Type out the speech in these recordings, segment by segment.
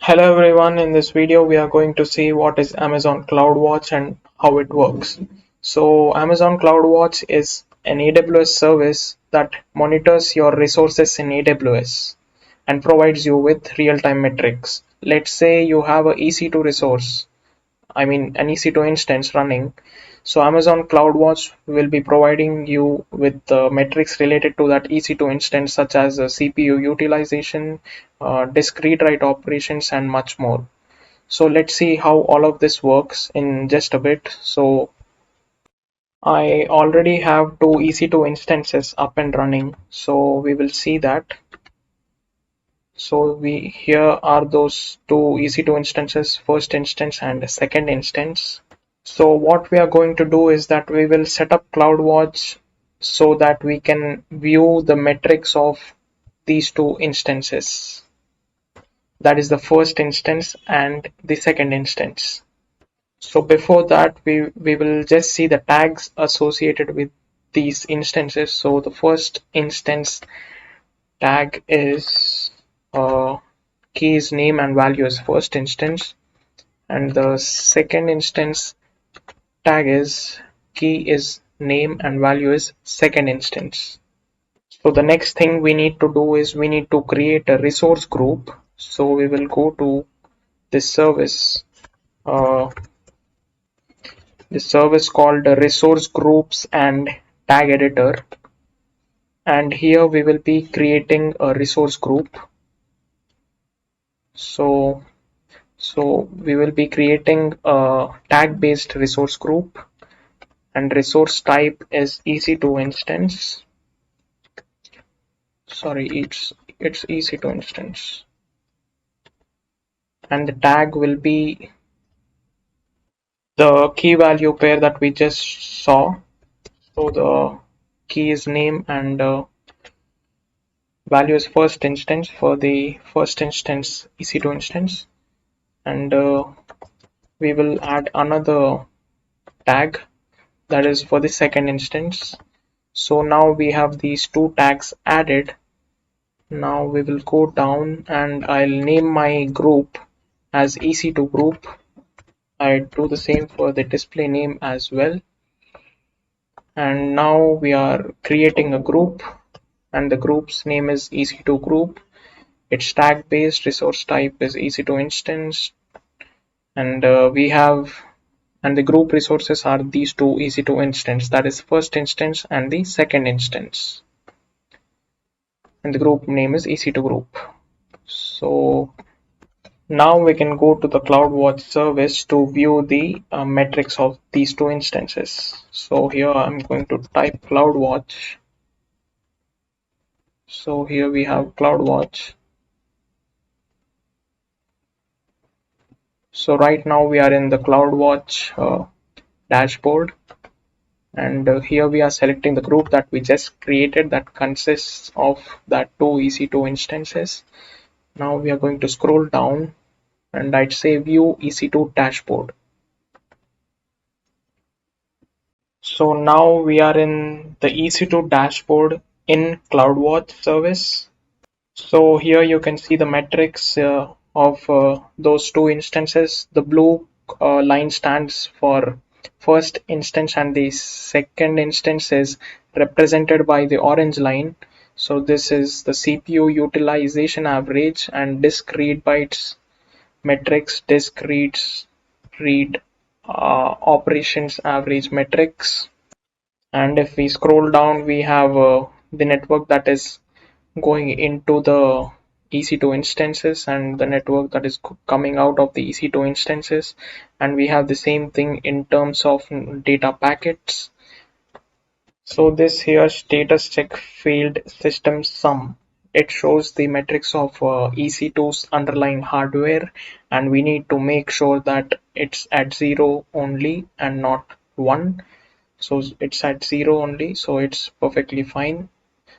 Hello everyone, in this video we are going to see what is Amazon CloudWatch and how it works. So Amazon CloudWatch is an AWS service that monitors your resources in AWS and provides you with real-time metrics. Let's say you have an EC2 resource, an EC2 instance running. So Amazon CloudWatch will be providing you with metrics related to that EC2 instance, such as CPU utilization, disk read-write operations, and much more. So let's see how all of this works in just a bit. So I already have two EC2 instances up and running. So we will see that. So here are those two EC2 instances, first instance and second instance. So what we are going to do is that we will set up CloudWatch so that we can view the metrics of these two instances. That is the first instance and the second instance. So before that, we will just see the tags associated with these instances. So the first instance tag is key is name and value is first instance, and the second instance tag is key is name and value is second instance. So the next thing we need to do is we need to create a resource group. So we will go to this service called resource groups and tag editor, and here we will be creating a resource group. So we will be creating a tag based resource group, and resource type is EC2 instance. Sorry, it's EC2 instance, and the tag will be the key value pair that we just saw. So the key is name and value is first instance for the first instance EC2 instance, and we will add another tag that is for the second instance. So now we have these two tags added. Now we will go down and I'll name my group as EC2 group. I do the same for the display name as well. And now we are creating a group, and the group's name is EC2 group. It's tag based, resource type is EC2 instance, and the group resources are these two EC2 instance, that is first instance and the second instance, and the group name is EC2 group. So now we can go to the CloudWatch service to view the metrics of these two instances. So here I'm going to type CloudWatch. So here we have CloudWatch. So right now we are in the CloudWatch dashboard, and here we are selecting the group that we just created that consists of that two EC2 instances. Now we are going to scroll down and I'd say view EC2 dashboard. So now we are in the EC2 dashboard in CloudWatch service. So here you can see the metrics of those two instances. The blue line stands for first instance and the second instance is represented by the orange line. So this is the CPU utilization average and disk read bytes metrics, disk read operations average metrics. And if we scroll down, we have the network that is going into the EC2 instances and the network that is coming out of the EC2 instances, and we have the same thing in terms of data packets. So this here status check field system sum, it shows the metrics of EC2's underlying hardware, and we need to make sure that it's at 0 only and not 1. So it's at 0 only, so it's perfectly fine.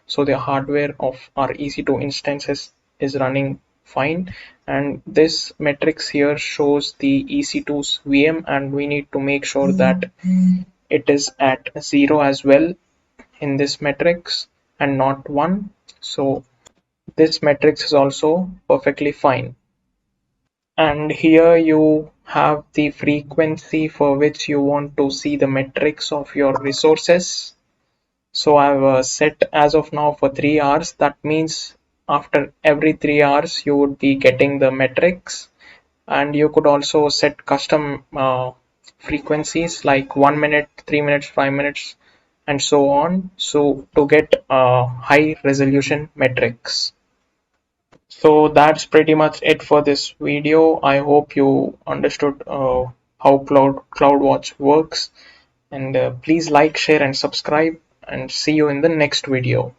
So the hardware of our EC2 instances is running fine, and this matrix here shows the EC2's VM, and we need to make sure that it is at 0 as well in this matrix and not 1. So this matrix is also perfectly fine. And here you have the frequency for which you want to see the metrics of your resources. So I've set as of now for 3 hours. That means after every 3 hours you would be getting the metrics. And you could also set custom frequencies like 1 minute, 3 minutes, 5 minutes, and so on, so to get high resolution metrics. So that's pretty much it for this video. I hope you understood how CloudWatch works, and please like, share, and subscribe, and see you in the next video.